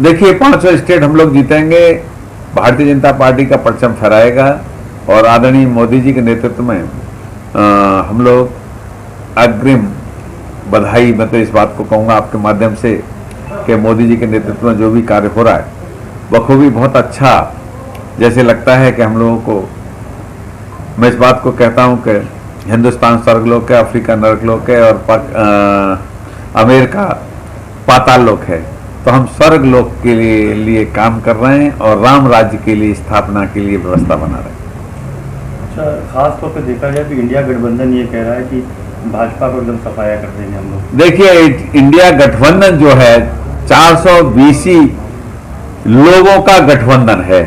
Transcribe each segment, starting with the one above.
देखिए 500 स्टेट हम लोग जीतेंगे, भारतीय जनता पार्टी का परचम फहराएगा और आदरणीय मोदी जी के नेतृत्व में हम लोग अग्रिम बधाई, मतलब इस बात को कहूँगा आपके माध्यम से कि मोदी जी के नेतृत्व में जो भी कार्य हो रहा है बखूबी बहुत अच्छा जैसे लगता है कि हम लोगों को, मैं इस बात को कहता हूँ कि हिंदुस्तान स्वर्गलोक है, अफ्रीका नरकलोक है और अमेरिका पाताल लोक है। तो हम स्वर्ग लोक के लिए काम कर रहे हैं और राम राज्य के लिए स्थापना के लिए व्यवस्था बना रहे हैं। अच्छा, खास तौर पे देखा जाए तो इंडिया गठबंधन ये कह रहा है कि भाजपा को एकदम सफाया कर देंगे हम लोग। देखिए इंडिया गठबंधन जो है 420 लोगों का गठबंधन है।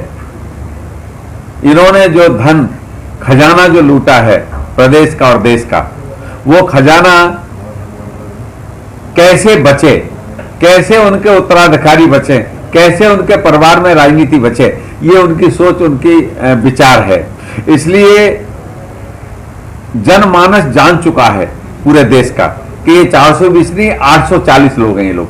इन्होंने जो धन खजाना जो लूटा है प्रदेश का और देश का, वो खजाना कैसे बचे, कैसे उनके उत्तराधिकारी बचे, कैसे उनके परिवार में राजनीति बचे, ये उनकी सोच, उनकी विचार है। इसलिए जनमानस जान चुका है पूरे देश का कि ये 420 नहीं 840 लोग हैं ये लोग,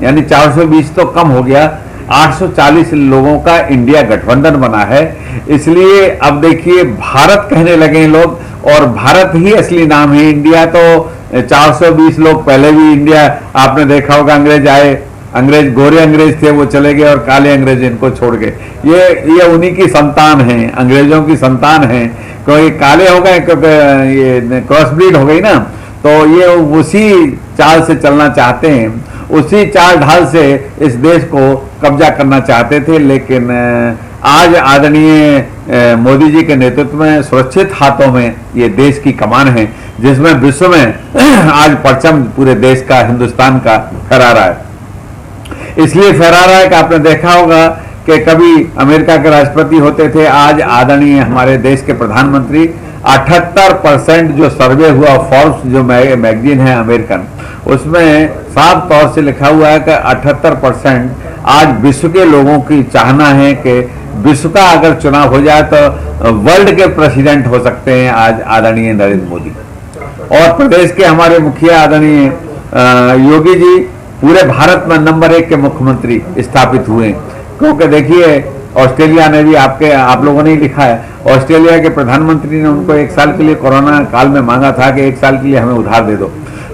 यानी 420 तो कम हो गया, 840 लोगों का इंडिया गठबंधन बना है। इसलिए अब देखिए भारत कहने लगे लोग, और भारत ही असली नाम है। इंडिया तो 420 लोग पहले भी इंडिया, आपने देखा होगा अंग्रेज आए, अंग्रेज गोरे अंग्रेज थे वो चले गए और काले अंग्रेज इनको छोड़ गए। ये उन्हीं की संतान हैं, अंग्रेजों की संतान हैं। क्योंकि काले हो गए क्योंकि ये क्रॉस ब्रीड हो गई ना, तो ये उसी चाल से चलना चाहते हैं, उसी चाल ढाल से इस देश को कब्जा करना चाहते थे। लेकिन आज आदरणीय मोदी जी के नेतृत्व में सुरक्षित हाथों में ये देश की कमान है, जिसमें विश्व में आज परचम पूरे देश का, हिंदुस्तान का फहरा रहा है। इसलिए फहरा रहा है कि आपने देखा होगा कि कभी अमेरिका के राष्ट्रपति होते थे, आज आदरणीय हमारे देश के प्रधानमंत्री। 78% जो सर्वे हुआ फोर्ब्स जो मैगजीन है अमेरिकन, उसमें साफ तौर से लिखा हुआ है कि 78% आज विश्व के लोगों की चाहना है कि विश्व का अगर चुनाव हो जाए तो वर्ल्ड के प्रेसिडेंट हो सकते हैं आज आदरणीय नरेंद्र मोदी। और प्रदेश के हमारे मुखिया आदरणीय योगी जी पूरे भारत में नंबर 1 के मुख्यमंत्री स्थापित हुए। क्योंकि देखिए ऑस्ट्रेलिया ने भी आप लोगों ने ही लिखा है, ऑस्ट्रेलिया के प्रधानमंत्री ने उनको 1 साल के लिए कोरोना काल में मांगा था कि 1 साल के लिए हमें उधार दे दो।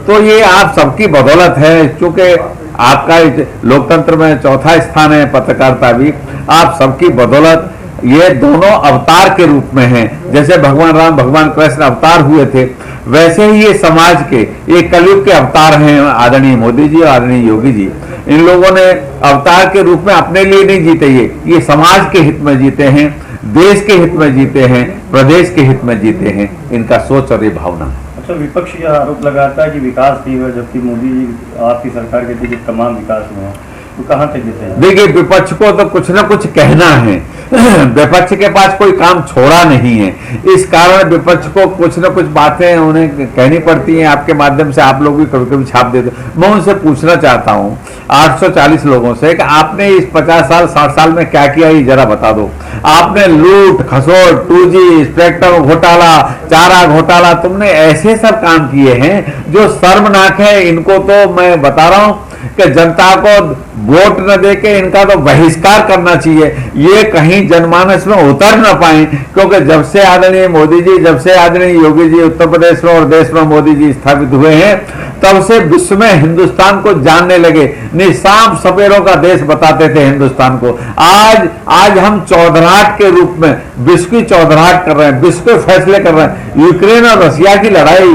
तो ये आप सबकी बदौलत है, क्योंकि आपका लोकतंत्र में चौथा स्थान है, पत्रकारिता भी आप सबकी बदौलत। ये दोनों अवतार के रूप में हैं, जैसे भगवान राम भगवान कृष्ण अवतार हुए थे, वैसे ही ये समाज के, ये कलयुग के अवतार हैं आदरणीय मोदी जी और आदरणीय योगी जी। इन लोगों ने अवतार के रूप में अपने लिए नहीं जीते, ये समाज के हित में जीते हैं, देश के हित में जीते हैं, प्रदेश के हित में जीते हैं। इनका सोच और ये भावना है। अच्छा, विपक्ष यह आरोप लगाता है कि विकास नहीं हुआ, जबकि मोदी जी आपकी सरकार के पीछे तमाम विकास हुए हैं, तो कहाँ तक जीते हैं? देखिए विपक्ष को तो कुछ ना कुछ कहना है, विपक्ष के पास कोई काम छोड़ा नहीं है, इस कारण विपक्ष को कुछ ना कुछ बातें उन्हें कहनी पड़ती हैं। आपके माध्यम से आप लोग भी कभी कभी छाप देते। मैं उनसे पूछना चाहता हूँ 840 लोगों से कि आपने इस 50 साल 60 साल में क्या किया, ये जरा बता दो। आपने लूट खसोट, 2G स्पेक्ट्रम घोटाला, चारा घोटाला, तुमने ऐसे सब काम किए हैं जो शर्मनाक है। इनको तो मैं बता रहा हूँ कि जनता को वोट न देके इनका तो बहिष्कार करना चाहिए, ये कहीं जनमानस में उतर न पाए। क्योंकि जब से आदरणीय मोदी जी, जब से आदरणीय योगी जी उत्तर प्रदेश में और देश में मोदी जी स्थापित हुए हैं, तब से विश्व में हिंदुस्तान को जानने लगे। निशाम सपेरों का देश बताते थे हिंदुस्तान को। आज हम चौधराहट के रूप में विश्व की चौधराहट कर रहे हैं, विश्व के फैसले कर रहे हैं। यूक्रेन और रशिया की लड़ाई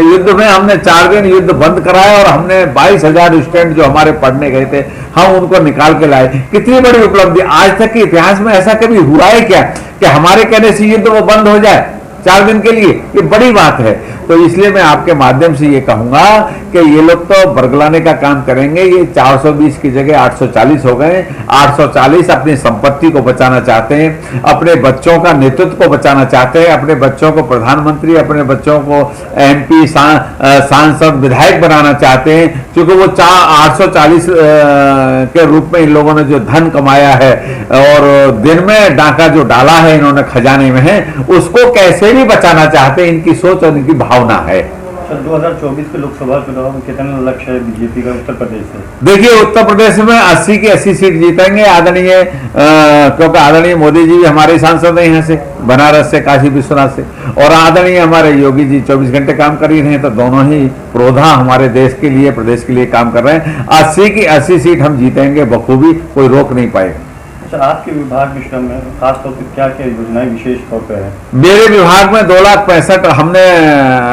युद्ध में हमने 4 दिन युद्ध बंद कराया और हमने 22,000 स्टूडेंट जो हमारे पढ़ने गए थे, हम उनको निकाल के लाए। कितनी बड़ी उपलब्धि। आज तक के इतिहास में ऐसा कभी हुआ है क्या कि हमारे कहने से युद्ध वो बंद हो जाए 4 दिन के लिए? ये बड़ी बात है। तो इसलिए मैं आपके माध्यम से ये कहूंगा कि ये लोग तो बरगलाने का काम करेंगे। ये 420 की जगह 840 हो गए। 840 अपनी संपत्ति को बचाना चाहते हैं, अपने बच्चों का नेतृत्व को बचाना चाहते हैं, अपने बच्चों को प्रधानमंत्री, अपने बच्चों को MP, सांसद, विधायक बनाना चाहते हैं। क्योंकि वो 840 के रूप में इन लोगों ने जो धन कमाया है और दिन में डाका जो डाला है इन्होंने खजाने में है, उसको कैसे भी बचाना चाहते हैं। इनकी सोच और इनकी भावना है। सर 2024 के लोकसभा चुनाव में कितना लक्ष्य है बीजेपी का उत्तर प्रदेश से? देखिए, उत्तर प्रदेश में 80 की 80 सीट जीतेंगे आदरणीय, क्योंकि आदरणीय मोदी जी भी हमारे सांसद हैं यहाँ से, बनारस से, काशी विश्वनाथ से, और आदरणीय हमारे योगी जी 24 घंटे काम कर ही रहे हैं, तो दोनों ही प्रोधा हमारे देश के लिए, प्रदेश के लिए काम कर रहे हैं। 80 की 80 सीट हम जीतेंगे बखूबी, कोई रोक नहीं पाएगा। अच्छा, आपके विभाग में श्रम में खासतौर पर क्या क्या योजनाएं विशेष तौर पर है? मेरे विभाग में 2,65,000, हमने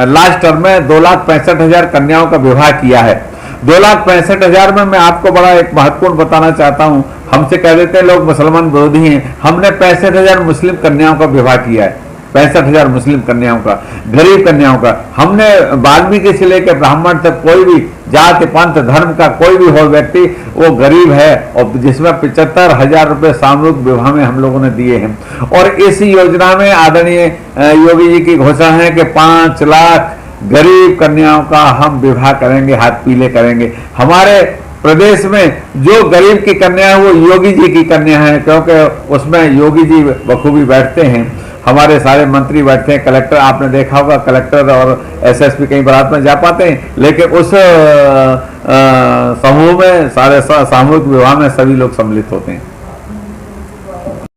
लास्ट टर्म में 2,65,000 कन्याओं का विवाह किया है। 2,65,000 में मैं आपको बड़ा एक महत्वपूर्ण बताना चाहता हूं, हमसे कह देते हैं लोग मुसलमान विरोधी हैं, हमने 65,000 मुस्लिम कन्याओं का विवाह किया है। 65,000 मुस्लिम कन्याओं का, गरीब कन्याओं का। हमने वाल्मीकि से लेकर ब्राह्मण तक कोई भी जाति पंथ धर्म का कोई भी हो व्यक्ति, वो गरीब है, और जिसमें 75,000 रुपए सामूहिक विवाह में हम लोगों ने दिए हैं। और इस योजना में आदरणीय योगी जी की घोषणा है कि 5 लाख गरीब कन्याओं का हम विवाह करेंगे, हाथ पीले करेंगे। हमारे प्रदेश में जो गरीब की कन्या है वो योगी जी की कन्या है, क्योंकि उसमें योगी जी बखूबी बैठते हैं, हमारे सारे मंत्री बैठते हैं, कलेक्टर आपने देखा होगा, कलेक्टर और एसएसपी कहीं बारात में जा पाते हैं, लेकिन उस समूह में सारे सामूहिक विवाह में सभी लोग सम्मिलित होते हैं।